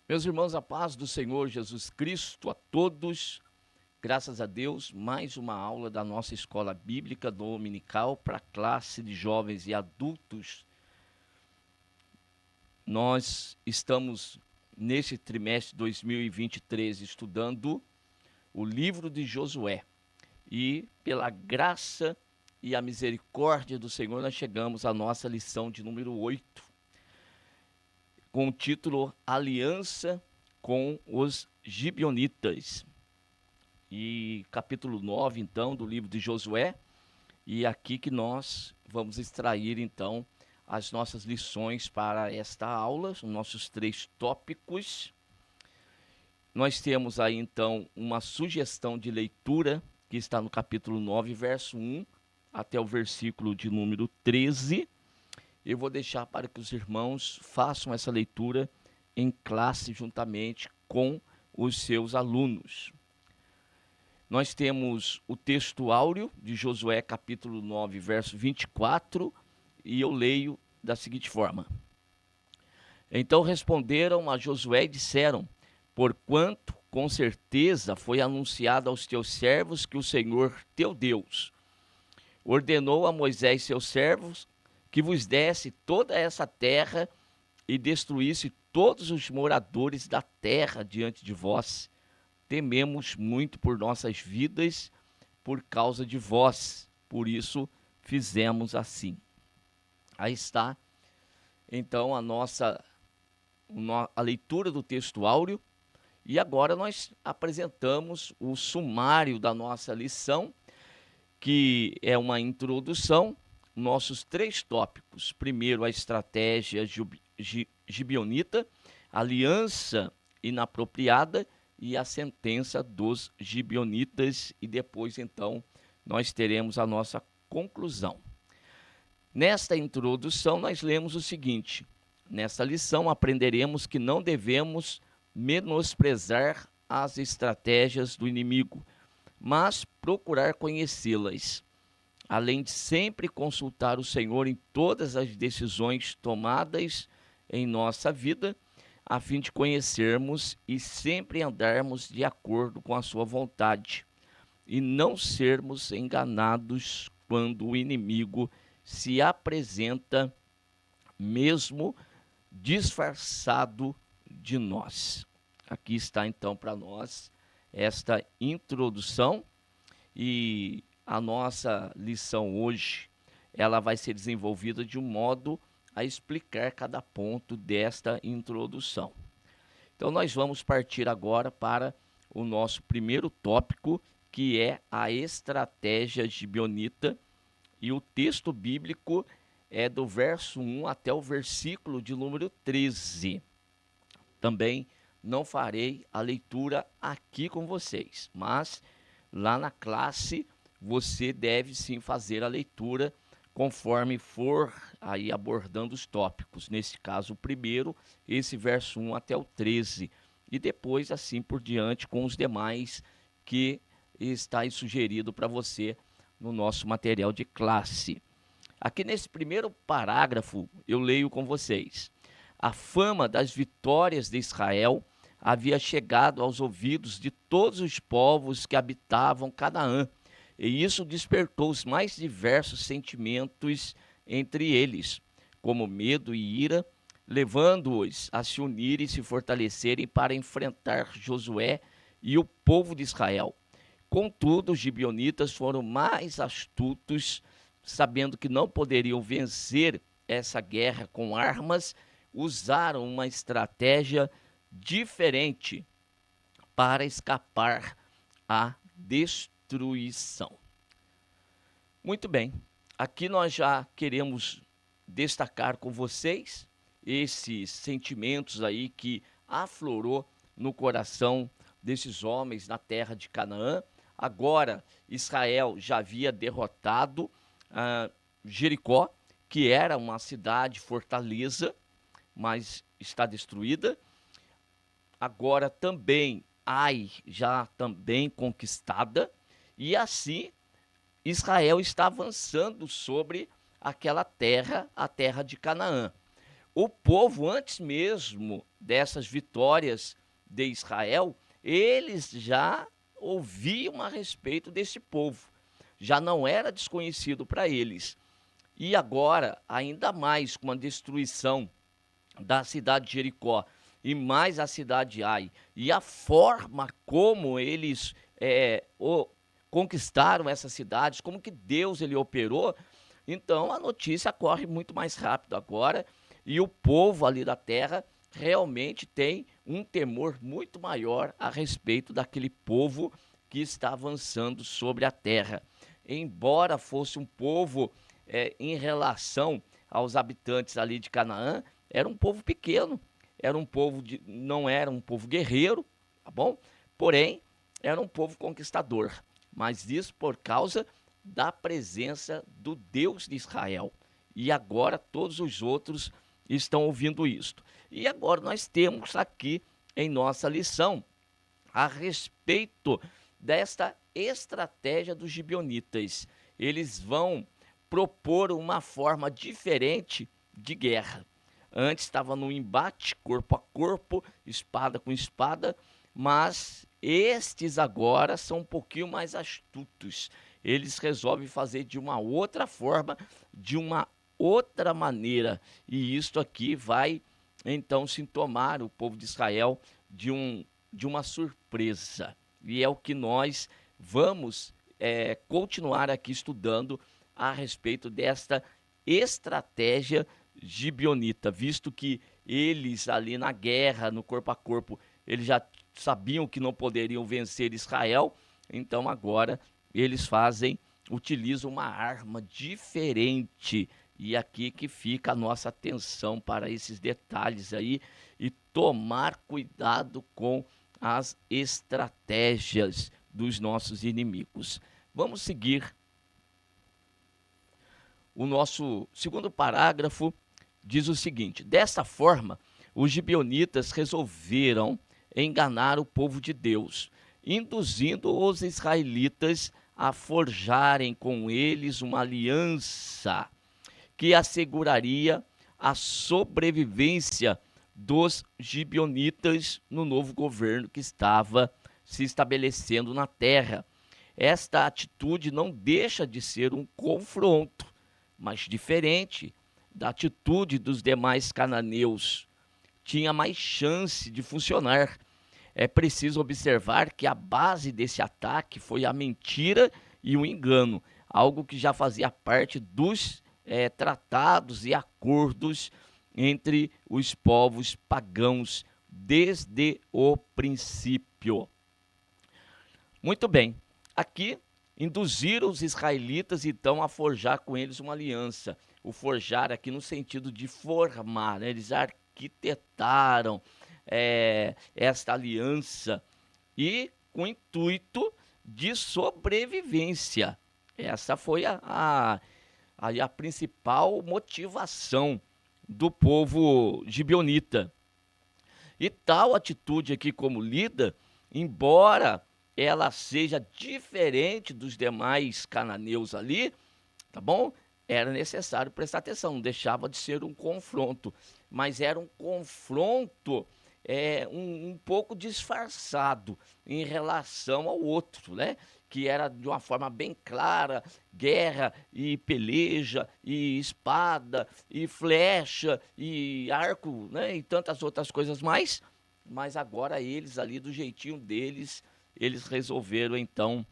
Meus irmãos, a paz do Senhor Jesus Cristo a todos. Graças a Deus, mais uma aula da nossa escola bíblica dominical para a classe de jovens e adultos. Nós estamos neste trimestre 2023 estudando o livro de Josué. E pela graça e a misericórdia do Senhor, nós chegamos à nossa lição de número 8, com o título Aliança com os Gibeonitas. E capítulo 9, então, do livro de Josué. E aqui que nós vamos extrair, então, as nossas lições para esta aula, os nossos 3 tópicos. Nós temos aí, então, uma sugestão de leitura, que está no capítulo 9, verso 1, até o versículo de número 13. Eu vou deixar para que os irmãos façam essa leitura em classe juntamente com os seus alunos. Nós temos o texto áureo de Josué, capítulo 9, verso 24, e eu leio da seguinte forma: Então responderam a Josué e disseram: Porquanto com certeza foi anunciado aos teus servos que o Senhor teu Deus ordenou a Moisés seus servos que vos desse toda essa terra e destruísse todos os moradores da terra diante de vós. Tememos muito por nossas vidas por causa de vós, por isso fizemos assim. Aí está, então, a leitura do texto áureo, e agora nós apresentamos o sumário da nossa lição, que é uma introdução, nossos 3 tópicos. Primeiro, a estratégia gibeonita, aliança inapropriada e a sentença dos gibeonitas, e depois, então, nós teremos a nossa conclusão. Nesta introdução, nós lemos o seguinte: nesta lição, aprenderemos que não devemos menosprezar as estratégias do inimigo, mas procurar conhecê-las, além de sempre consultar o Senhor em todas as decisões tomadas em nossa vida, a fim de conhecermos e sempre andarmos de acordo com a sua vontade, e não sermos enganados quando o inimigo se apresenta, mesmo disfarçado de nós. Aqui está então para nós esta introdução, e a nossa lição hoje, ela vai ser desenvolvida de um modo a explicar cada ponto desta introdução. Então nós vamos partir agora para o nosso primeiro tópico, que é a estratégia gibeonita, e o texto bíblico é do verso 1 até o versículo de número 13. Também não farei a leitura aqui com vocês, mas lá na classe você deve sim fazer a leitura conforme for aí abordando os tópicos. Nesse caso, o primeiro, esse verso 1 até o 13, e depois assim por diante com os demais que está aí sugerido para você no nosso material de classe. Aqui nesse primeiro parágrafo eu leio com vocês: a fama das vitórias de Israel havia chegado aos ouvidos de todos os povos que habitavam Canaã, e isso despertou os mais diversos sentimentos entre eles, como medo e ira, levando-os a se unirem e se fortalecerem para enfrentar Josué e o povo de Israel. Contudo, os gibeonitas foram mais astutos, sabendo que não poderiam vencer essa guerra com armas, usaram uma estratégia diferente para escapar à destruição. Muito bem, aqui nós já queremos destacar com vocês esses sentimentos aí que aflorou no coração desses homens na terra de Canaã. Agora, Israel já havia derrotado Jericó, que era uma cidade fortaleza, mas está destruída. Agora também Ai, já também conquistada, e assim Israel está avançando sobre aquela terra, a terra de Canaã. o povo, antes mesmo dessas vitórias de Israel, eles já ouviam a respeito desse povo. Já não era desconhecido para eles. E agora, ainda mais com a destruição da cidade de Jericó e mais a cidade de Ai, e a forma como eles conquistaram essas cidades, como que Deus ele operou, então a notícia corre muito mais rápido agora e o povo ali da terra realmente tem um temor muito maior a respeito daquele povo que está avançando sobre a terra. Embora fosse um povo em relação aos habitantes ali de Canaã, era um povo pequeno, era um povo não era um povo guerreiro, tá bom? Porém, era um povo conquistador. Mas isso por causa da presença do Deus de Israel. E agora todos os outros estão ouvindo isto. E agora nós temos aqui em nossa lição a respeito desta estratégia dos gibeonitas. Eles vão propor uma forma diferente de guerra. Antes estava no embate, corpo a corpo, espada com espada, mas estes agora são um pouquinho mais astutos. Eles resolvem fazer de uma outra forma, de uma outra maneira. E isto aqui vai, então, sintomar o povo de Israel de uma surpresa. E é o que nós vamos continuar aqui estudando a respeito desta estratégia gibeonita, visto que eles ali na guerra, no corpo a corpo, eles já sabiam que não poderiam vencer Israel, então agora eles utilizam uma arma diferente. E aqui que fica a nossa atenção para esses detalhes aí e tomar cuidado com as estratégias dos nossos inimigos. Vamos seguir. O nosso segundo parágrafo diz o seguinte: dessa forma, os gibeonitas resolveram enganar o povo de Deus, induzindo os israelitas a forjarem com eles uma aliança que asseguraria a sobrevivência dos gibeonitas no novo governo que estava se estabelecendo na terra. Esta atitude não deixa de ser um confronto, mas diferente da atitude dos demais cananeus. Tinha mais chance de funcionar. É preciso observar que a base desse ataque foi a mentira e o engano, algo que já fazia parte dos tratados e acordos entre os povos pagãos desde o princípio. Muito bem, aqui induziram os israelitas então a forjar com eles uma aliança. O forjar aqui no sentido de formar, né? Eles arquitetaram esta aliança e com o intuito de sobrevivência. Essa foi a principal motivação do povo gibeonita. E tal atitude aqui como lida, embora ela seja diferente dos demais cananeus ali, tá bom? Era necessário prestar atenção, não deixava de ser um confronto, mas era um confronto um pouco disfarçado em relação ao outro, né? Que era de uma forma bem clara, guerra e peleja e espada e flecha e arco, né? E tantas outras coisas mais, mas agora eles ali do jeitinho deles, eles resolveram então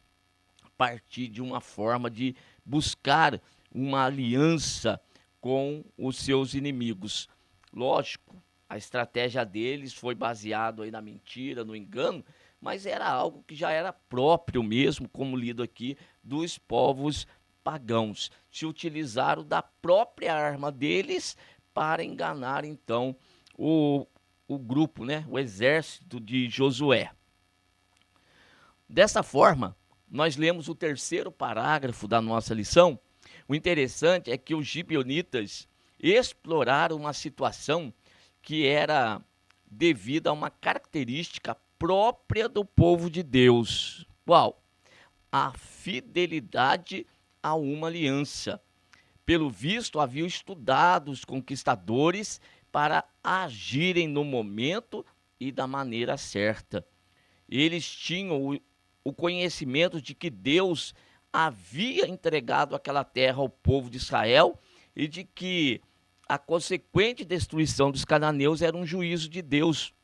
partir de uma forma de buscar uma aliança com os seus inimigos. Lógico, a estratégia deles foi baseada aí na mentira, no engano, mas era algo que já era próprio mesmo, como lido aqui, dos povos pagãos. Se utilizaram da própria arma deles para enganar então o grupo, né, o exército de Josué. Dessa forma, nós lemos o terceiro parágrafo da nossa lição. O interessante é que os gibeonitas exploraram uma situação que era devida a uma característica própria do povo de Deus. Qual? A fidelidade a uma aliança. Pelo visto, haviam estudado os conquistadores para agirem no momento e da maneira certa. Eles tinham o conhecimento de que Deus havia entregado aquela terra ao povo de Israel e de que a consequente destruição dos cananeus era um juízo de Deus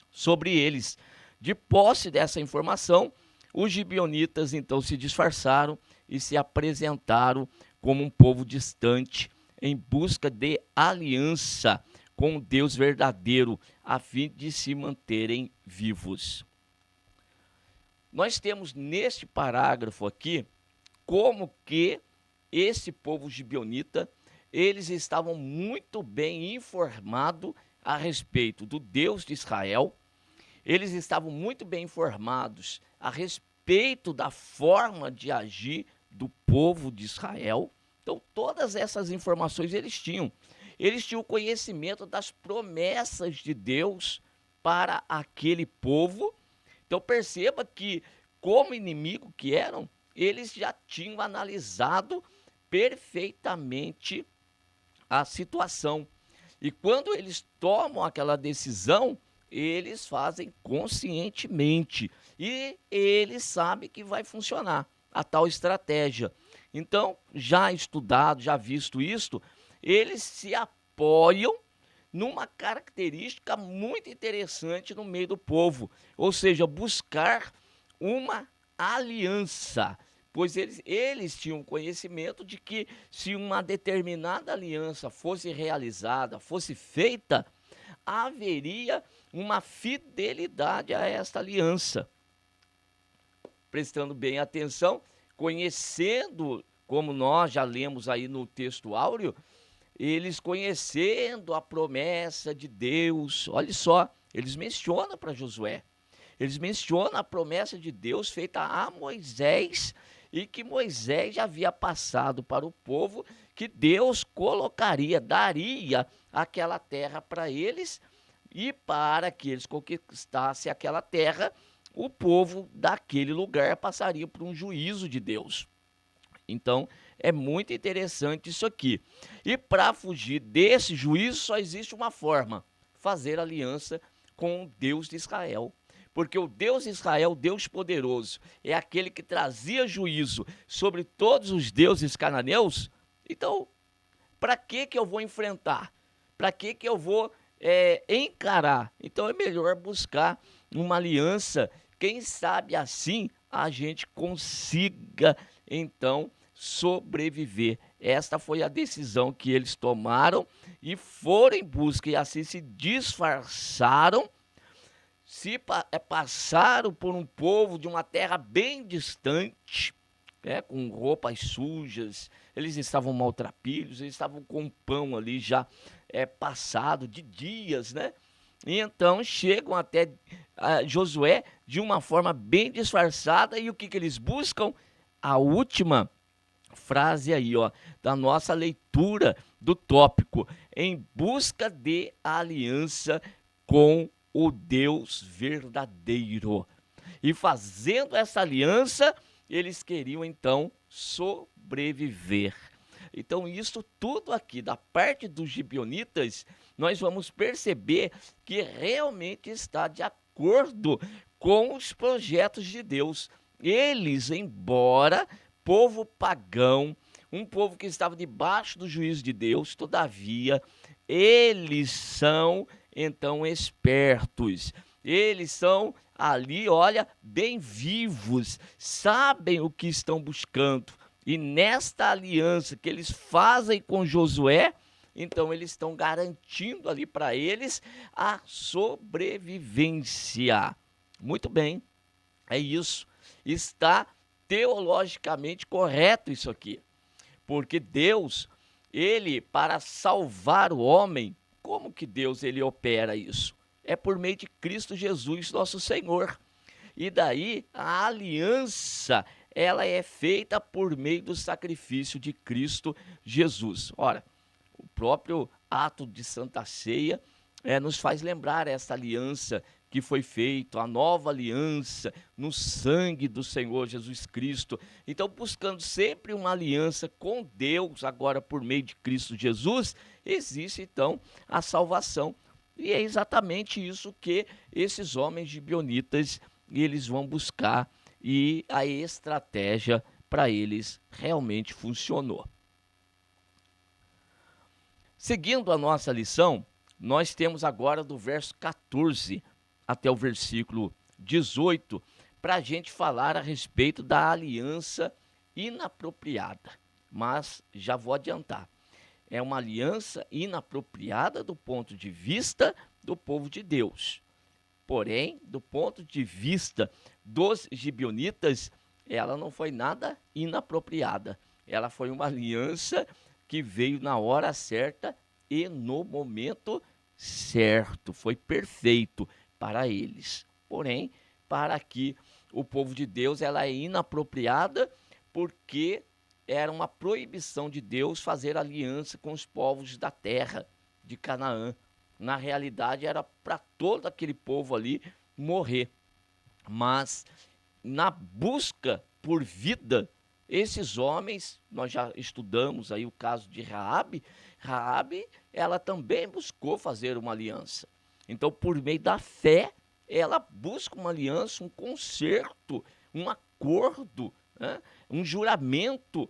sobre eles. De posse dessa informação, os gibeonitas então se disfarçaram e se apresentaram como um povo distante em busca de aliança com o Deus verdadeiro, a fim de se manterem vivos. Nós temos neste parágrafo aqui como que esse povo gibeonita, eles estavam muito bem informados a respeito do Deus de Israel, eles estavam muito bem informados a respeito da forma de agir do povo de Israel. Então, todas essas informações eles tinham. Eles tinham conhecimento das promessas de Deus para aquele povo. Então, perceba que, como inimigo que eram, eles já tinham analisado perfeitamente a situação. E quando eles tomam aquela decisão, eles fazem conscientemente e eles sabem que vai funcionar a tal estratégia. Então, já estudado, já visto isto, eles se apoiam numa característica muito interessante no meio do povo, ou seja, buscar uma aliança, pois eles tinham conhecimento de que se uma determinada aliança fosse realizada, fosse feita, haveria uma fidelidade a esta aliança. Prestando bem atenção, conhecendo, como nós já lemos aí no texto áureo, eles conhecendo a promessa de Deus, olha só, eles mencionam para Josué, eles mencionam a promessa de Deus feita a Moisés e que Moisés já havia passado para o povo que Deus colocaria, daria aquela terra para eles e para que eles conquistassem aquela terra, o povo daquele lugar passaria por um juízo de Deus. Então, é muito interessante isso aqui. E para fugir desse juízo, só existe uma forma: fazer aliança com o Deus de Israel. Porque o Deus de Israel, o Deus poderoso, é aquele que trazia juízo sobre todos os deuses cananeus. Então, para que eu vou enfrentar? Para que eu vou encarar? Então, é melhor buscar uma aliança. Quem sabe assim a gente consiga, então, sobreviver. Esta foi a decisão que eles tomaram e foram em busca e assim se disfarçaram, passaram por um povo de uma terra bem distante, com roupas sujas, eles estavam maltrapilhos, eles estavam com pão ali já passado de dias, né? E então chegam até Josué de uma forma bem disfarçada e o que eles buscam? A última frase aí, ó, da nossa leitura do tópico: em busca de aliança com o Deus verdadeiro. E fazendo essa aliança, eles queriam então sobreviver. Então, isso tudo aqui da parte dos gibeonitas, nós vamos perceber que realmente está de acordo com os projetos de Deus. Eles, embora povo pagão, um povo que estava debaixo do juízo de Deus, todavia, eles são então espertos. Eles são ali, olha, bem vivos, sabem o que estão buscando. E nesta aliança que eles fazem com Josué, então eles estão garantindo ali para eles a sobrevivência. Muito bem, é isso. Está teologicamente correto isso aqui. Porque Deus, ele, para salvar o homem, como que Deus ele opera isso? É por meio de Cristo Jesus, nosso Senhor. E daí a aliança, ela é feita por meio do sacrifício de Cristo Jesus. Ora, o próprio ato de Santa Ceia nos faz lembrar essa aliança que foi feita, a nova aliança no sangue do Senhor Jesus Cristo. Então, buscando sempre uma aliança com Deus, agora por meio de Cristo Jesus, existe então a salvação. E é exatamente isso que esses homens gibeonitas eles vão buscar, e a estratégia para eles realmente funcionou. Seguindo a nossa lição, nós temos agora do verso 14 até o versículo 18 para a gente falar a respeito da aliança inapropriada. Mas já vou adiantar, é uma aliança inapropriada do ponto de vista do povo de Deus. Porém, do ponto de vista dos gibeonitas, ela não foi nada inapropriada. Ela foi uma aliança que veio na hora certa e no momento certo. Foi perfeito para eles. Porém, para aqui o povo de Deus, ela é inapropriada porque era uma proibição de Deus fazer aliança com os povos da terra de Canaã. Na realidade, era para todo aquele povo ali morrer. Mas na busca por vida, esses homens, nós já estudamos aí o caso de Raabe, ela também buscou fazer uma aliança. Então, por meio da fé, ela busca uma aliança, um concerto, um acordo, né? Um juramento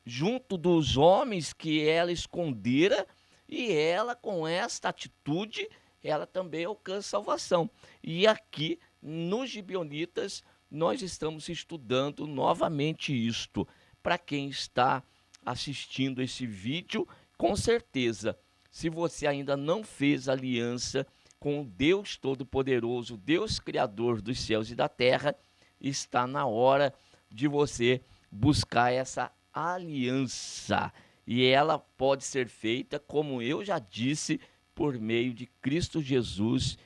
junto dos homens que ela escondera, e ela, com esta atitude, ela também alcança salvação. E aqui, nos Gibeonitas, nós estamos estudando novamente isto. Para quem está assistindo esse vídeo, com certeza, se você ainda não fez aliança com o Deus Todo-Poderoso, Deus Criador dos céus e da terra, está na hora de você buscar essa aliança. E ela pode ser feita, como eu já disse, por meio de Cristo Jesus,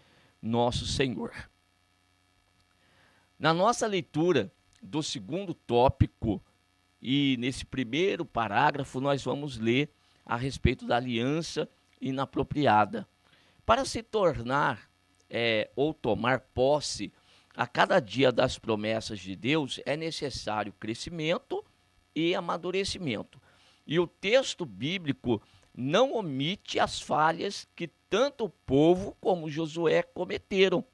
nosso Senhor. Na nossa leitura do segundo tópico, e nesse primeiro parágrafo, nós vamos ler a respeito da aliança inapropriada. Para se tornar ou tomar posse a cada dia das promessas de Deus, é necessário crescimento e amadurecimento. E o texto bíblico não omite as falhas que tanto o povo como Josué cometeram,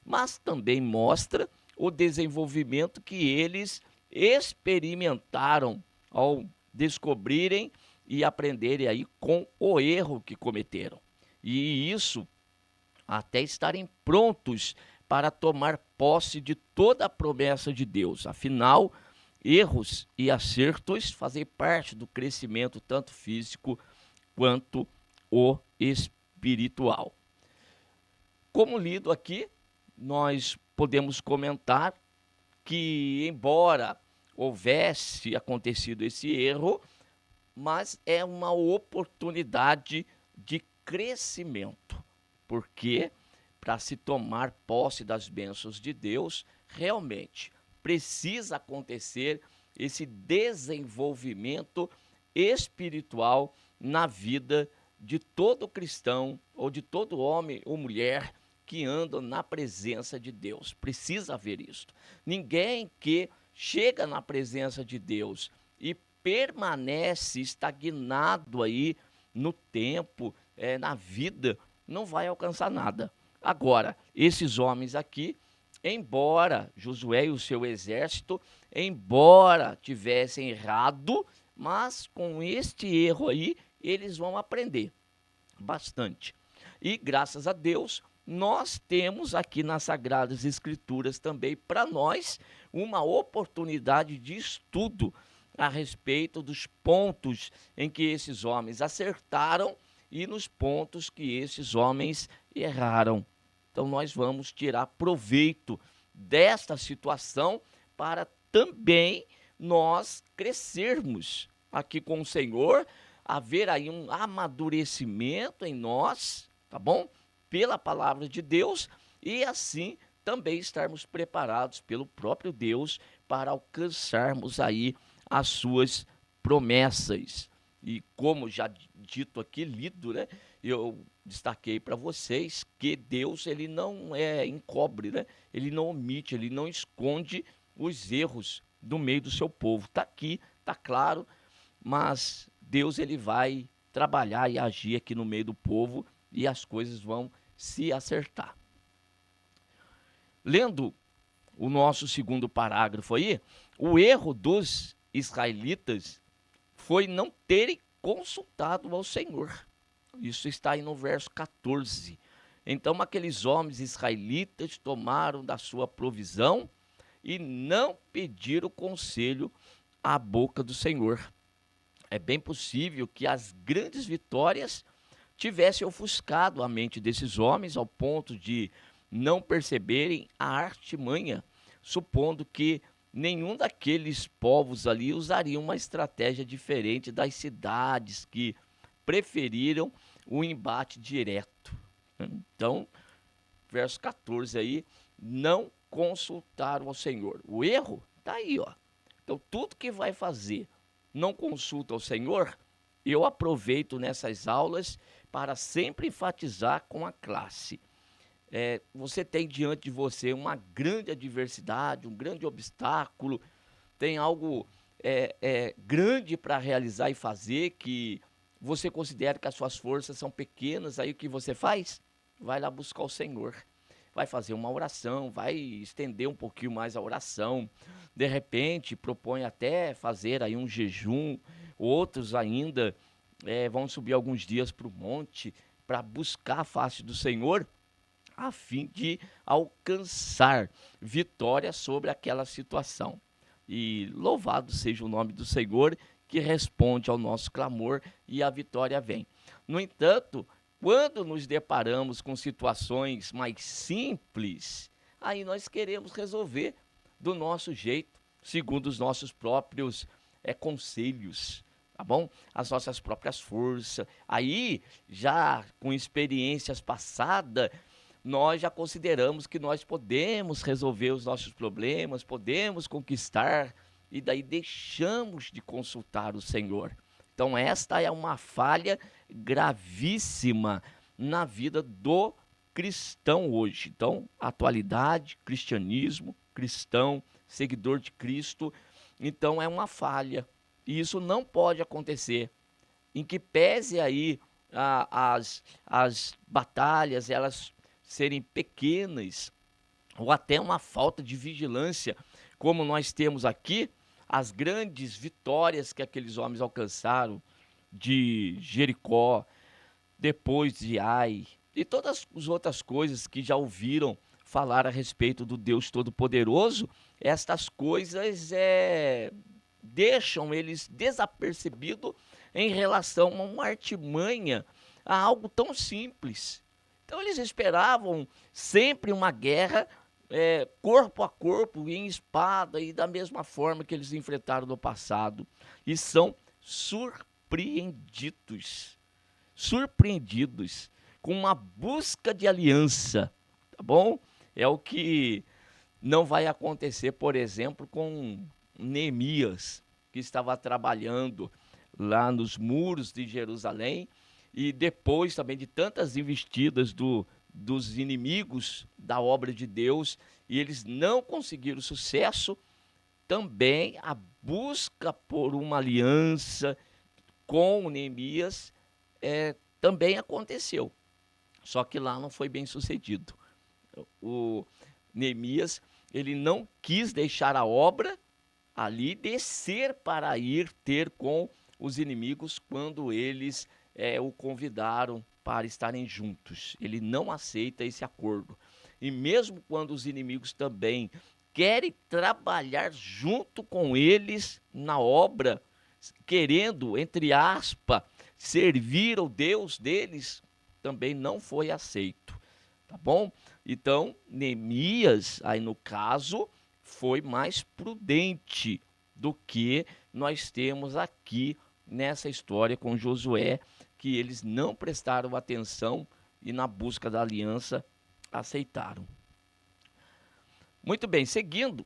mas também mostra o desenvolvimento que eles experimentaram ao descobrirem e aprenderem aí com o erro que cometeram. E isso até estarem prontos para tomar posse de toda a promessa de Deus. Afinal, erros e acertos fazem parte do crescimento tanto físico quanto o espiritual. Como lido aqui, nós podemos comentar que, embora houvesse acontecido esse erro, mas é uma oportunidade de crescimento, porque para se tomar posse das bênçãos de Deus, realmente precisa acontecer esse desenvolvimento espiritual na vida de todo cristão ou de todo homem ou mulher que andam na presença de Deus. Precisa haver isso. Ninguém que chega na presença de Deus e permanece estagnado aí no tempo, na vida, não vai alcançar nada. Agora, esses homens aqui, embora Josué e o seu exército, embora tivessem errado, mas com este erro aí, eles vão aprender bastante. E graças a Deus, nós temos aqui nas Sagradas Escrituras também para nós uma oportunidade de estudo a respeito dos pontos em que esses homens acertaram e nos pontos que esses homens erraram. Então nós vamos tirar proveito desta situação para também nós crescermos aqui com o Senhor, haver aí um amadurecimento em nós, tá bom? Pela palavra de Deus, e assim também estarmos preparados pelo próprio Deus para alcançarmos aí as suas promessas. E como já dito aqui, lido, né? Eu destaquei para vocês que Deus, ele não encobre, né? Ele não omite, ele não esconde os erros do meio do seu povo. Está aqui, está claro, mas Deus, ele vai trabalhar e agir aqui no meio do povo e as coisas vão se acertar. Lendo o nosso segundo parágrafo aí, o erro dos israelitas foi não terem consultado ao Senhor. Isso está aí no verso 14. Então aqueles homens israelitas tomaram da sua provisão e não pediram conselho à boca do Senhor. É bem possível que as grandes vitórias tivessem ofuscado a mente desses homens ao ponto de não perceberem a artimanha, supondo que nenhum daqueles povos ali usaria uma estratégia diferente das cidades que preferiram o embate direto. Então, verso 14 aí, não consultaram ao Senhor. O erro está aí, ó. Então, tudo que vai fazer não consulta ao Senhor, eu aproveito nessas aulas para sempre enfatizar com a classe. Você tem diante de você uma grande adversidade, um grande obstáculo, tem algo grande para realizar e fazer que você considera que as suas forças são pequenas, aí o que você faz? Vai lá buscar o Senhor. Vai fazer uma oração, vai estender um pouquinho mais a oração. De repente, propõe até fazer aí um jejum. Outros ainda vão subir alguns dias para o monte para buscar a face do Senhor, a fim de alcançar vitória sobre aquela situação. E louvado seja o nome do Senhor, que responde ao nosso clamor e a vitória vem. No entanto, quando nos deparamos com situações mais simples, aí nós queremos resolver do nosso jeito, segundo os nossos próprios conselhos, tá bom? As nossas próprias forças. Aí, já com experiências passadas, nós já consideramos que nós podemos resolver os nossos problemas, podemos conquistar, e daí deixamos de consultar o Senhor. Então esta é uma falha gravíssima na vida do cristão hoje. Então, atualidade, cristianismo, cristão, seguidor de Cristo, então é uma falha. E isso não pode acontecer. Em que pese aí as batalhas, elas serem pequenas, ou até uma falta de vigilância, como nós temos aqui, as grandes vitórias que aqueles homens alcançaram de Jericó, depois de Ai, e todas as outras coisas que já ouviram falar a respeito do Deus Todo-Poderoso, estas coisas deixam eles desapercebidos em relação a uma artimanha, a algo tão simples. Então eles esperavam sempre uma guerra corpo a corpo, em espada, e da mesma forma que eles enfrentaram no passado. E são surpreendidos com uma busca de aliança, tá bom? É o que não vai acontecer, por exemplo, com Neemias, que estava trabalhando lá nos muros de Jerusalém, e depois também de tantas investidas dos inimigos da obra de Deus, e eles não conseguiram sucesso, também a busca por uma aliança com Neemias também aconteceu. Só que lá não foi bem sucedido. O Neemias, ele não quis deixar a obra ali, descer para ir ter com os inimigos quando eles o convidaram para estarem juntos. Ele não aceita esse acordo. E mesmo quando os inimigos também querem trabalhar junto com eles na obra, querendo, entre aspas, servir ao Deus deles, também não foi aceito, tá bom? Então, Neemias, aí no caso, foi mais prudente do que nós temos aqui nessa história com Josué, que eles não prestaram atenção e na busca da aliança aceitaram. Muito bem, seguindo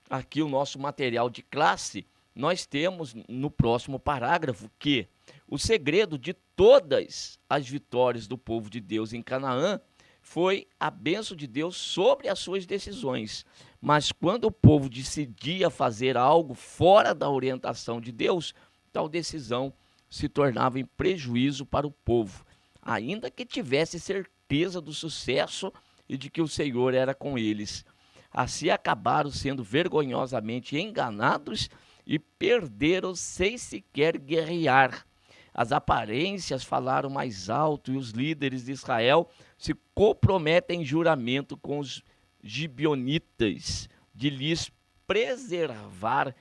aqui o nosso material de classe, nós temos no próximo parágrafo que o segredo de todas as vitórias do povo de Deus em Canaã foi a bênção de Deus sobre as suas decisões. Mas quando o povo decidia fazer algo fora da orientação de Deus, tal decisão se tornava em prejuízo para o povo, ainda que tivesse certeza do sucesso e de que o Senhor era com eles. Assim acabaram sendo vergonhosamente enganados e perderam sem sequer guerrear. As aparências falaram mais alto e os líderes de Israel se comprometem em juramento com os gibeonitas de lhes preservar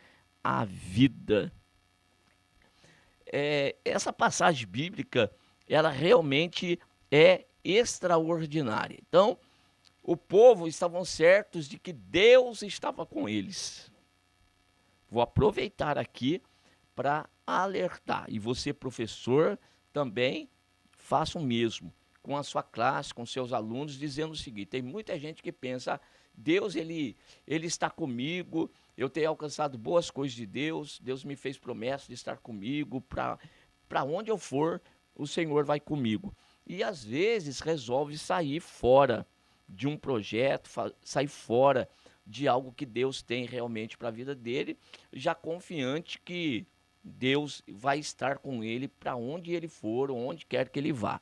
a vida. Essa passagem bíblica, ela realmente é extraordinária. Então, o povo estavam certos de que Deus estava com eles. Vou aproveitar aqui para alertar. E você, professor, também faça o mesmo com a sua classe, com seus alunos, dizendo o seguinte: tem muita gente que pensa, Deus ele está comigo, eu tenho alcançado boas coisas de Deus, Deus me fez promessa de estar comigo, para onde eu for, o Senhor vai comigo. E às vezes resolve sair fora de um projeto, sair fora de algo que Deus tem realmente para a vida dele, já confiante que Deus vai estar com ele para onde ele for, onde quer que ele vá.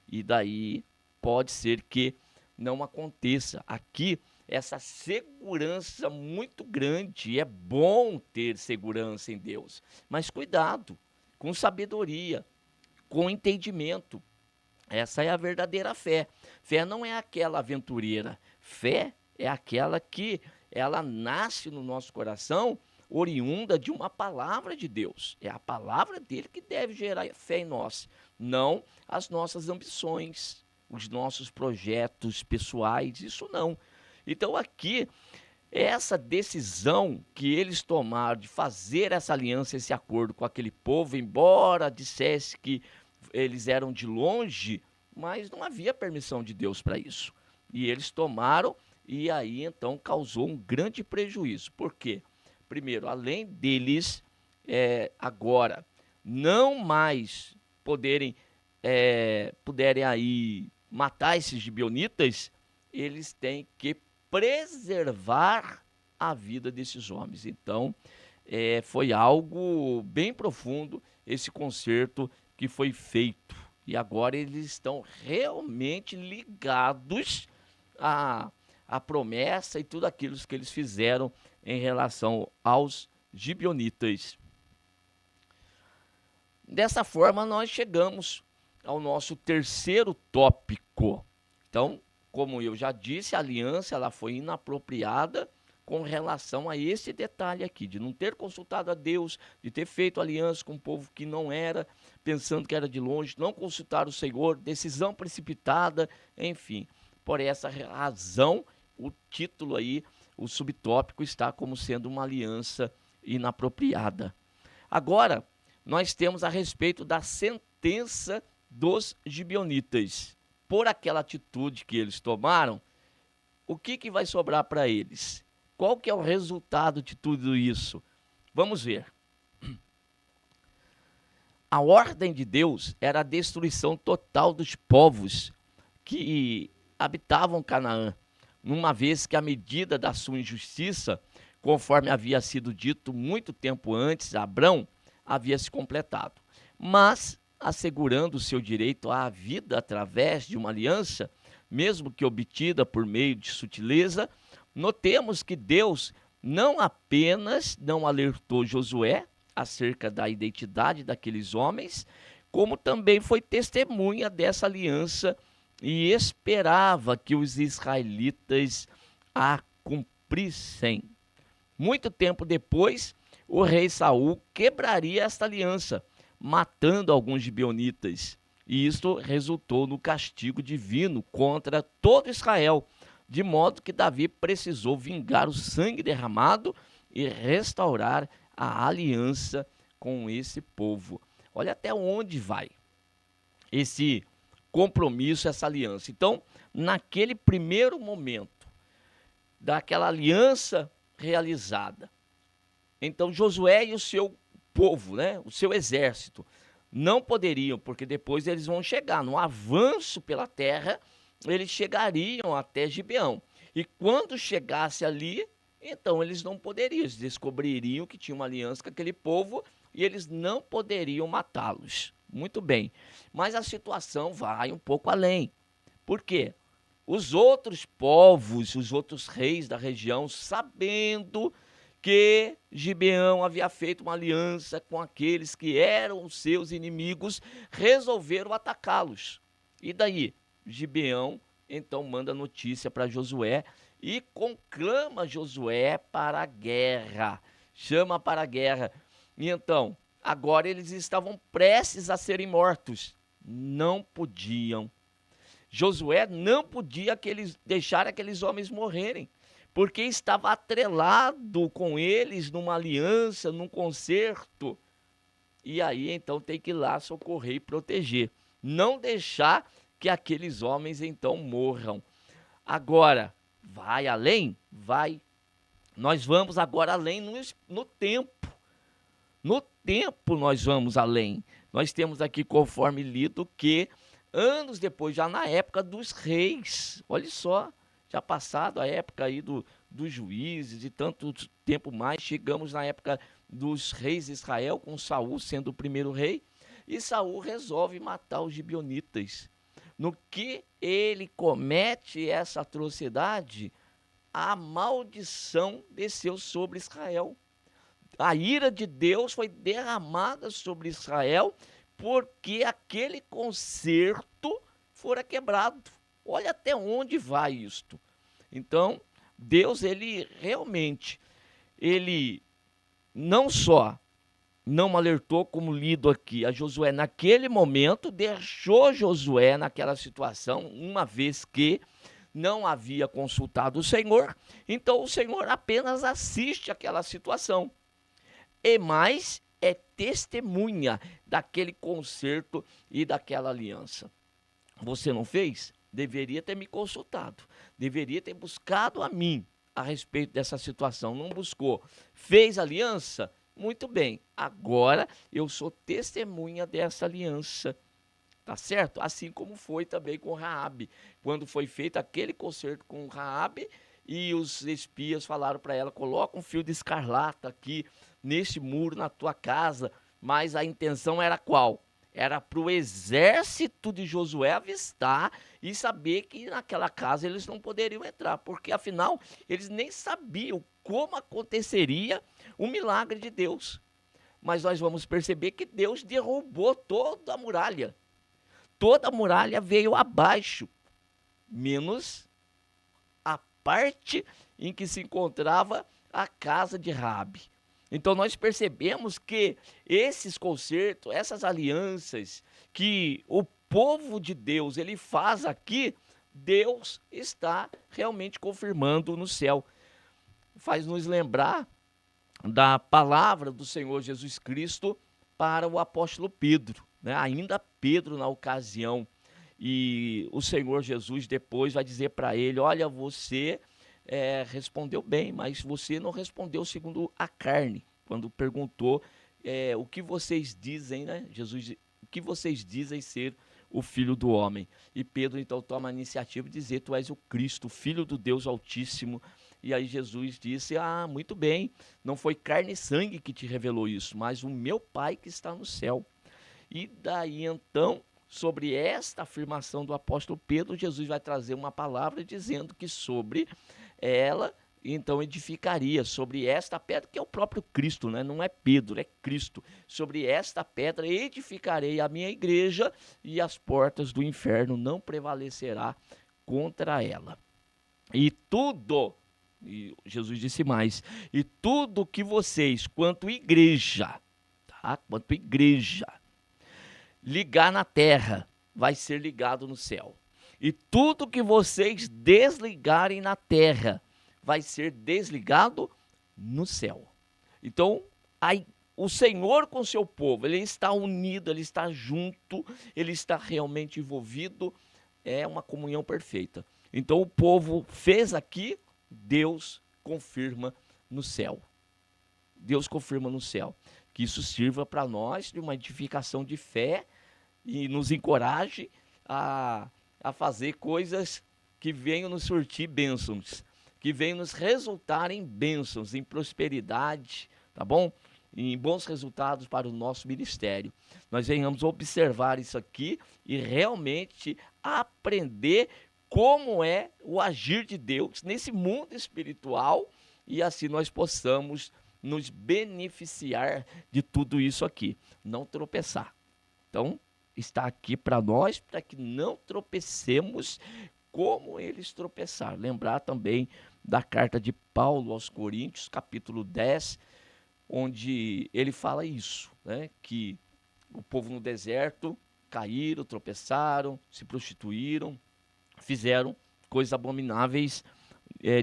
E daí pode ser que não aconteça. Aqui, essa segurança muito grande, e é bom ter segurança em Deus, mas cuidado, com sabedoria, com entendimento. Essa é a verdadeira fé. Fé não é aquela aventureira. Fé é aquela que ela nasce no nosso coração, oriunda de uma palavra de Deus. É a palavra dele que deve gerar fé em nós, não as nossas ambições, os nossos projetos pessoais, isso não. Então aqui, essa decisão que eles tomaram de fazer essa aliança, esse acordo com aquele povo, embora dissesse que eles eram de longe, mas não havia permissão de Deus para isso. E eles tomaram, e aí então causou um grande prejuízo. Por quê? Primeiro, além deles agora não mais puderem aí matar esses gibeonitas, eles têm que preservar a vida desses homens. Então, foi algo bem profundo esse concerto que foi feito. E agora eles estão realmente ligados à promessa e tudo aquilo que eles fizeram em relação aos gibeonitas. Dessa forma, nós chegamos ao nosso terceiro tópico. Então, como eu já disse, a aliança ela foi inapropriada com relação a esse detalhe aqui, de não ter consultado a Deus, de ter feito aliança com um povo que não era, pensando que era de longe, não consultar o Senhor, decisão precipitada, enfim. Por essa razão, o título aí, o subtópico está como sendo uma aliança inapropriada. Agora, nós temos a respeito da sentença dos gibeonitas. Por aquela atitude que eles tomaram, o que vai sobrar para eles? Qual que é o resultado de tudo isso? Vamos ver. A ordem de Deus era a destruição total dos povos que habitavam Canaã, uma vez que a medida da sua injustiça, conforme havia sido dito muito tempo antes, Abrão, havia se completado. Mas, assegurando o seu direito à vida através de uma aliança, mesmo que obtida por meio de sutileza, notemos que Deus não apenas não alertou Josué acerca da identidade daqueles homens, como também foi testemunha dessa aliança e esperava que os israelitas a cumprissem. Muito tempo depois, o rei Saul quebraria esta aliança, matando alguns gibeonitas, e isto resultou no castigo divino contra todo Israel, de modo que Davi precisou vingar o sangue derramado e restaurar a aliança com esse povo. Olha até onde vai esse compromisso, essa aliança. Então, naquele primeiro momento daquela aliança realizada, então Josué e o seu povo, né, o seu exército, não poderiam, porque depois eles vão chegar no avanço pela terra, eles chegariam até Gibeão. E quando chegasse ali, então eles não poderiam, eles descobririam que tinha uma aliança com aquele povo e eles não poderiam matá-los. Muito bem, mas a situação vai um pouco além. Por quê? Os outros povos, os outros reis da região, sabendo que Gibeão havia feito uma aliança com aqueles que eram os seus inimigos, resolveram atacá-los. E daí? Gibeão então manda notícia para Josué e conclama Josué para a guerra. Chama para a guerra. E então, agora eles estavam prestes a serem mortos. Não podiam. Josué não podia deixar aqueles homens morrerem, porque estava atrelado com eles numa aliança, num concerto. E aí então tem que ir lá socorrer e proteger. Não deixar que aqueles homens então morram. Agora, vai além? Vai. Nós vamos agora além no tempo. No tempo nós vamos além. Nós temos aqui, conforme lido, que anos depois, já na época dos reis, olha só, já passado a época aí dos juízes e tanto tempo mais, chegamos na época dos reis de Israel, com Saul sendo o primeiro rei, e Saul resolve matar os gibeonitas. No que ele comete essa atrocidade, a maldição desceu sobre Israel. A ira de Deus foi derramada sobre Israel porque aquele concerto fora quebrado. Olha até onde vai isto. Então, Deus, ele realmente, ele não só não alertou, como lido aqui, a Josué naquele momento, deixou Josué naquela situação, uma vez que não havia consultado o Senhor, então o Senhor apenas assiste aquela situação. E mais é testemunha daquele concerto e daquela aliança. Você não fez? Deveria ter me consultado, deveria ter buscado a mim a respeito dessa situação. Não buscou, fez aliança? Muito bem, agora eu sou testemunha dessa aliança, tá certo? Assim como foi também com Raabe, quando foi feito aquele concerto com Raabe e os espias falaram para ela: coloca um fio de escarlata aqui neste muro na tua casa, mas a intenção era qual? Era para o exército de Josué avistar e saber que naquela casa eles não poderiam entrar, porque afinal eles nem sabiam como aconteceria o milagre de Deus. Mas nós vamos perceber que Deus derrubou toda a muralha. Toda a muralha veio abaixo, menos a parte em que se encontrava a casa de Raabe. Então nós percebemos que esses concertos, essas alianças que o povo de Deus ele faz aqui, Deus está realmente confirmando no céu. Faz nos lembrar da palavra do Senhor Jesus Cristo para o apóstolo Pedro, né? Ainda Pedro na ocasião, e o Senhor Jesus depois vai dizer para ele: olha, você respondeu bem, mas você não respondeu segundo a carne. Quando perguntou o que vocês dizem, né? Jesus, o que vocês dizem ser o Filho do Homem? E Pedro então toma a iniciativa de dizer: tu és o Cristo, o Filho do Deus Altíssimo. E aí Jesus disse: muito bem, não foi carne e sangue que te revelou isso, mas o meu Pai que está no céu. E daí então, sobre esta afirmação do apóstolo Pedro, Jesus vai trazer uma palavra dizendo que sobre ela então edificaria, sobre esta pedra, que é o próprio Cristo, né? Não é Pedro, é Cristo. Sobre esta pedra edificarei a minha igreja e as portas do inferno não prevalecerá contra ela. E tudo, e Jesus disse mais, e tudo que vocês, quanto igreja, tá? Quanto igreja, ligar na terra, vai ser ligado no céu. E tudo que vocês desligarem na terra, vai ser desligado no céu. Então, o Senhor com o seu povo, ele está unido, ele está junto, ele está realmente envolvido, é uma comunhão perfeita. Então, o povo fez aqui, Deus confirma no céu. Deus confirma no céu. Que isso sirva para nós de uma edificação de fé e nos encoraje a fazer coisas que venham nos surtir bênçãos, que venham nos resultar em bênçãos, em prosperidade, tá bom? em bons resultados para o nosso ministério. Nós venhamos observar isso aqui e realmente aprender como é o agir de Deus nesse mundo espiritual e assim nós possamos nos beneficiar de tudo isso aqui, não tropeçar. Então, está aqui para nós, para que não tropecemos como eles tropeçaram. Lembrar também da carta de Paulo aos Coríntios, capítulo 10, onde ele fala isso, né? Que o povo no deserto caíram, tropeçaram, se prostituíram, fizeram coisas abomináveis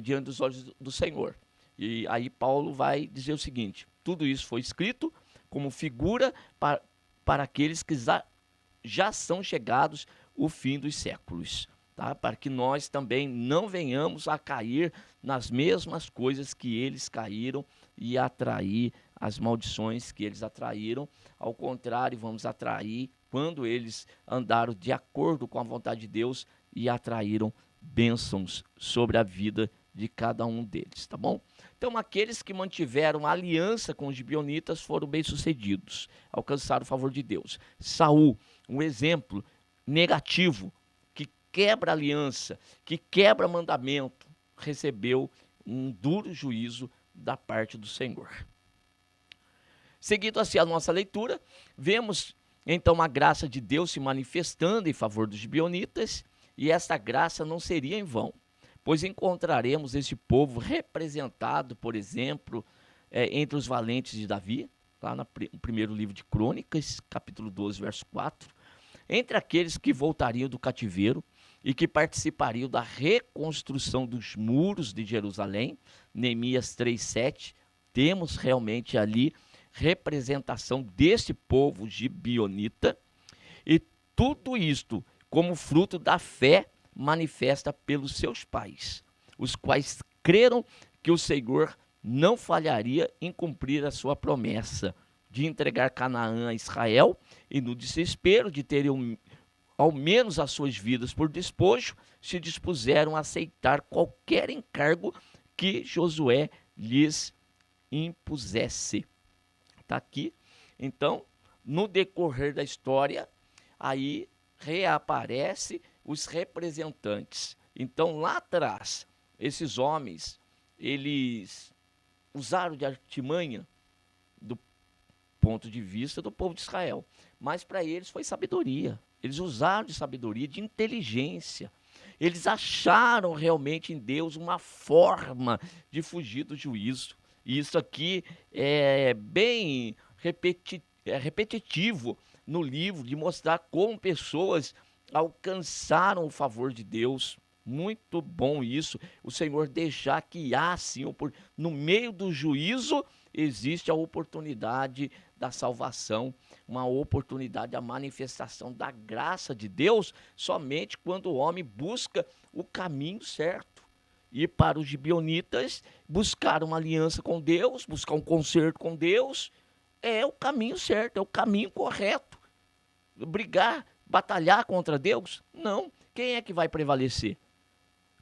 diante dos olhos do Senhor. E aí Paulo vai dizer o seguinte: tudo isso foi escrito como figura para aqueles que já são chegados o fim dos séculos, tá? Para que nós também não venhamos a cair nas mesmas coisas que eles caíram e atrair as maldições que eles atraíram. Ao contrário, vamos atrair quando eles andaram de acordo com a vontade de Deus e atraíram bênçãos sobre a vida de cada um deles, tá bom? Então, aqueles que mantiveram a aliança com os gibeonitas foram bem-sucedidos, alcançaram o favor de Deus. Saul, um exemplo negativo, que quebra aliança, que quebra mandamento, recebeu um duro juízo da parte do Senhor. Seguindo assim a nossa leitura, vemos então a graça de Deus se manifestando em favor dos gibeonitas, e essa graça não seria em vão, pois encontraremos esse povo representado, por exemplo, entre os valentes de Davi, lá no primeiro livro de Crônicas, capítulo 12, verso 4, entre aqueles que voltariam do cativeiro e que participariam da reconstrução dos muros de Jerusalém, Neemias 3:7, temos realmente ali representação desse povo gibeonita, e tudo isto como fruto da fé manifesta pelos seus pais, os quais creram que o Senhor não falharia em cumprir a sua promessa de entregar Canaã a Israel, e no desespero de terem ao menos as suas vidas por despojo, se dispuseram a aceitar qualquer encargo que Josué lhes impusesse. Está aqui. Então, no decorrer da história, aí reaparece os representantes. Então, lá atrás, esses homens, eles usaram de artimanha do ponto de vista do povo de Israel, mas para eles foi sabedoria. Eles usaram de sabedoria, de inteligência. Eles acharam realmente em Deus uma forma de fugir do juízo. E isso aqui é bem repetitivo no livro, de mostrar como pessoas alcançaram o favor de Deus. Muito bom isso, o Senhor deixar que há sim, no meio do juízo existe a oportunidade da salvação, uma oportunidade da manifestação da graça de Deus, somente quando o homem busca o caminho certo. E para os gibeonitas, buscar uma aliança com Deus, buscar um conserto com Deus, é o caminho certo, é o caminho correto. Brigar, batalhar contra Deus? Não. Quem é que vai prevalecer?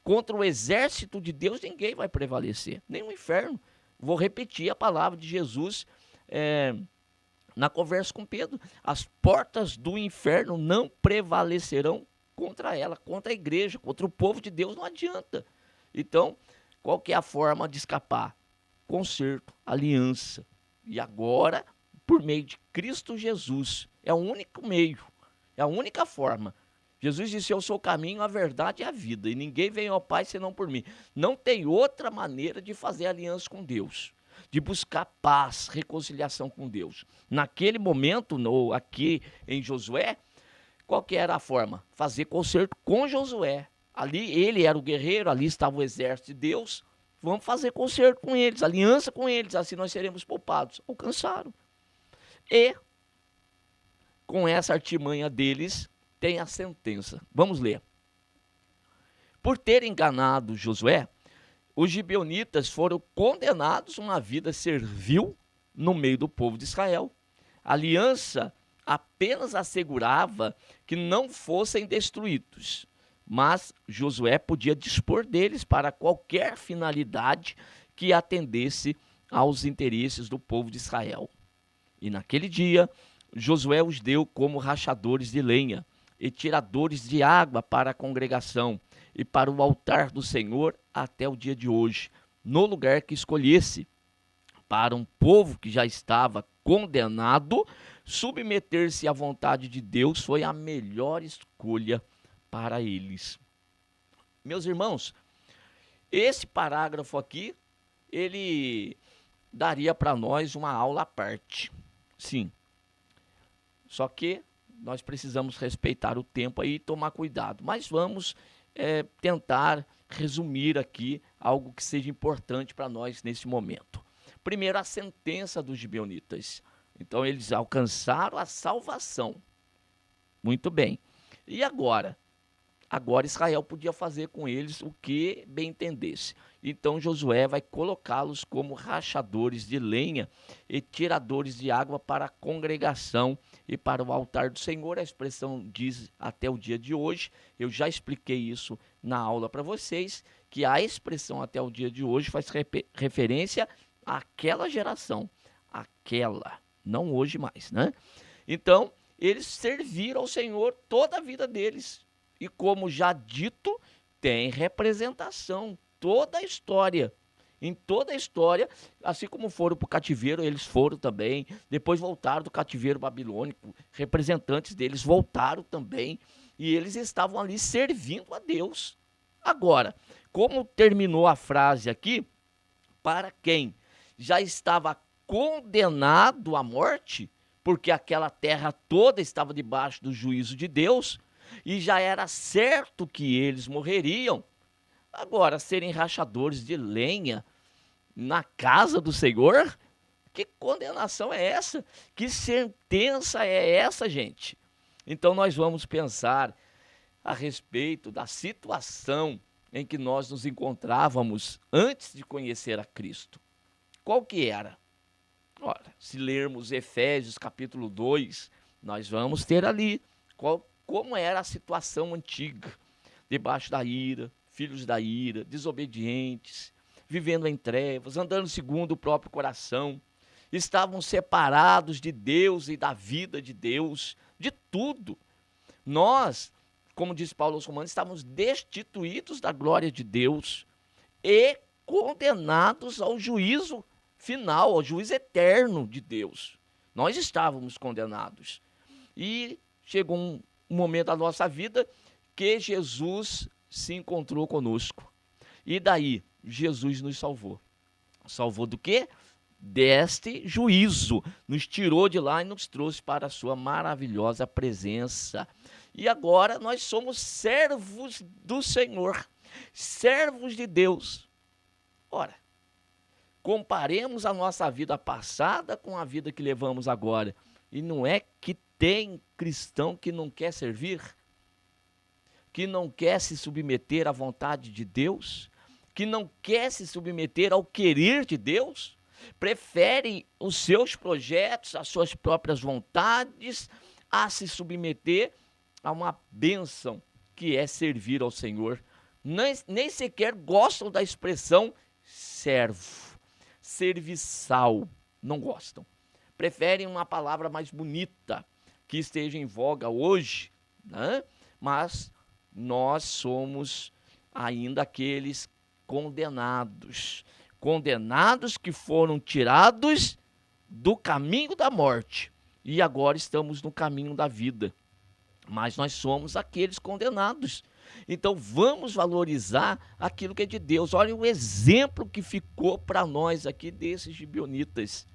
Contra o exército de Deus, ninguém vai prevalecer, nem o inferno. Vou repetir a palavra de Jesus na conversa com Pedro: as portas do inferno não prevalecerão contra ela, contra a igreja, contra o povo de Deus, não adianta. Então, qual que é a forma de escapar? Conserto, aliança. E agora, por meio de Cristo Jesus, é o único meio, é a única forma. Jesus disse: eu sou o caminho, a verdade e a vida, e ninguém vem ao Pai senão por mim. Não tem outra maneira de fazer aliança com Deus, de buscar paz, reconciliação com Deus. Naquele momento, aqui em Josué, qual que era a forma? Fazer concerto com Josué. Ali ele era o guerreiro, ali estava o exército de Deus. Vamos fazer concerto com eles, aliança com eles, assim nós seremos poupados. Alcançaram. E com essa artimanha deles, tem a sentença. Vamos ler. Por ter enganado Josué, os gibeonitas foram condenados a uma vida servil no meio do povo de Israel. A aliança apenas assegurava que não fossem destruídos, mas Josué podia dispor deles para qualquer finalidade que atendesse aos interesses do povo de Israel. E naquele dia, Josué os deu como rachadores de lenha e tiradores de água para a congregação e para o altar do Senhor até o dia de hoje, no lugar que escolhesse. Para um povo que já estava condenado, submeter-se à vontade de Deus foi a melhor escolha para eles. Meus irmãos, esse parágrafo aqui, ele daria para nós uma aula à parte. Sim. Só que nós precisamos respeitar o tempo aí e tomar cuidado. Mas vamos tentar resumir aqui algo que seja importante para nós nesse momento. Primeiro, a sentença dos gibeonitas. Então, eles alcançaram a salvação. Muito bem. E agora? Agora Israel podia fazer com eles o que bem entendesse. Então Josué vai colocá-los como rachadores de lenha e tiradores de água para a congregação e para o altar do Senhor. A expressão diz até o dia de hoje. Eu já expliquei isso na aula para vocês, que a expressão até o dia de hoje faz referência àquela geração. Aquela, não hoje mais, né? Então, eles serviram ao Senhor toda a vida deles. E como já dito, tem representação, toda a história. Em toda a história, assim como foram para o cativeiro, eles foram também. Depois voltaram do cativeiro babilônico, representantes deles voltaram também. E eles estavam ali servindo a Deus. Agora, como terminou a frase aqui, para quem já estava condenado à morte, porque aquela terra toda estava debaixo do juízo de Deus, e já era certo que eles morreriam. Agora, serem rachadores de lenha na casa do Senhor, que condenação é essa? Que sentença é essa, gente? Então nós vamos pensar a respeito da situação em que nós nos encontrávamos antes de conhecer a Cristo. Qual que era? Ora, se lermos Efésios capítulo 2, nós vamos ter ali como era a situação antiga, debaixo da ira, filhos da ira, desobedientes, vivendo em trevas, andando segundo o próprio coração, estavam separados de Deus e da vida de Deus, de tudo. Nós, como diz Paulo aos Romanos, estávamos destituídos da glória de Deus e condenados ao juízo final, ao juízo eterno de Deus. Nós estávamos condenados. E chegou um momento da nossa vida que Jesus se encontrou conosco. E daí, Jesus nos salvou. Salvou do quê? Deste juízo. Nos tirou de lá e nos trouxe para a sua maravilhosa presença. E agora nós somos servos do Senhor, servos de Deus. Ora, comparemos a nossa vida passada com a vida que levamos agora. E não é que tem cristão que não quer servir, que não quer se submeter à vontade de Deus, que não quer se submeter ao querer de Deus, prefere os seus projetos, as suas próprias vontades, a se submeter a uma bênção que é servir ao Senhor. Nem sequer gostam da expressão servo, serviçal, não gostam. Preferem uma palavra mais bonita, que esteja em voga hoje, né? Mas nós somos ainda aqueles condenados que foram tirados do caminho da morte e agora estamos no caminho da vida. Mas nós somos aqueles condenados. Então vamos valorizar aquilo que é de Deus. Olha o exemplo que ficou para nós aqui desses gibeonitas.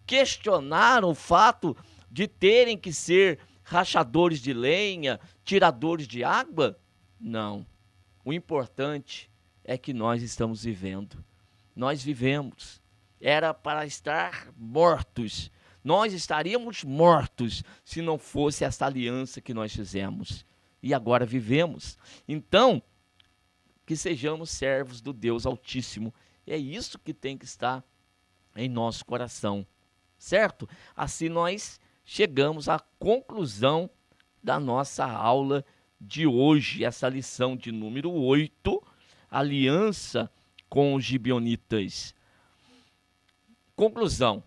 Questionaram o fato de terem que ser rachadores de lenha, tiradores de água? Não. O importante é que nós estamos vivendo. Nós vivemos. Era para estar mortos. Nós estaríamos mortos se não fosse essa aliança que nós fizemos. E agora vivemos. Então, que sejamos servos do Deus Altíssimo. É isso que tem que estar em nosso coração. Certo? Assim nós chegamos à conclusão da nossa aula de hoje, essa lição de número 8, aliança com os gibeonitas. Conclusão: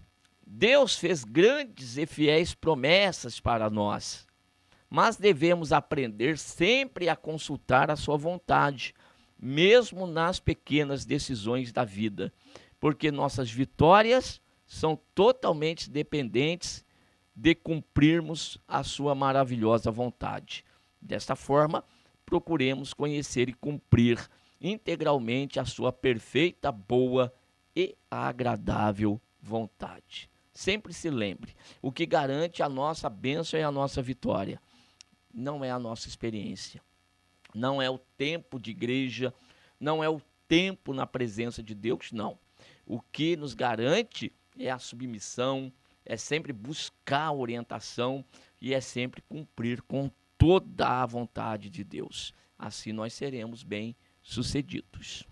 Deus fez grandes e fiéis promessas para nós, mas devemos aprender sempre a consultar a sua vontade, mesmo nas pequenas decisões da vida, porque nossas vitórias são totalmente dependentes de cumprirmos a sua maravilhosa vontade. Desta forma, procuremos conhecer e cumprir integralmente a sua perfeita, boa e agradável vontade. Sempre se lembre, o que garante a nossa bênção e a nossa vitória não é a nossa experiência, não é o tempo de igreja, não é o tempo na presença de Deus, não. O que nos garante é a submissão, é sempre buscar a orientação e é sempre cumprir com toda a vontade de Deus. Assim nós seremos bem-sucedidos.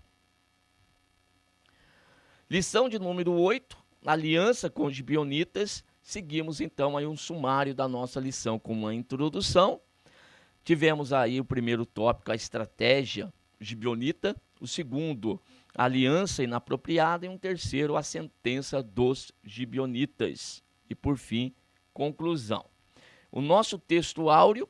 Lição de número 8, aliança com os gibeonitas. Seguimos então aí um sumário da nossa lição com uma introdução. Tivemos aí o primeiro tópico, a estratégia gibeonita, o segundo, a aliança inapropriada, e um terceiro, a sentença dos gibeonitas. E por fim, conclusão. O nosso texto áureo: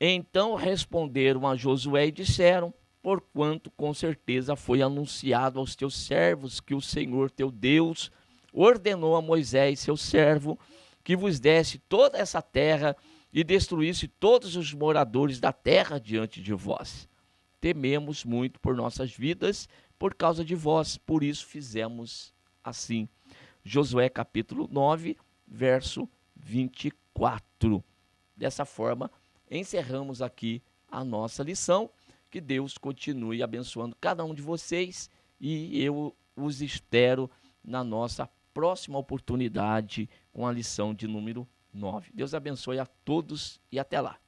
então responderam a Josué e disseram: porquanto com certeza foi anunciado aos teus servos que o Senhor teu Deus ordenou a Moisés, seu servo, que vos desse toda essa terra e destruísse todos os moradores da terra diante de vós. Tememos muito por nossas vidas por causa de vós, por isso fizemos assim. Josué capítulo 9, verso 24. Dessa forma, encerramos aqui a nossa lição. Que Deus continue abençoando cada um de vocês e eu os espero na nossa próxima oportunidade com a lição de número 9. Deus abençoe a todos e até lá.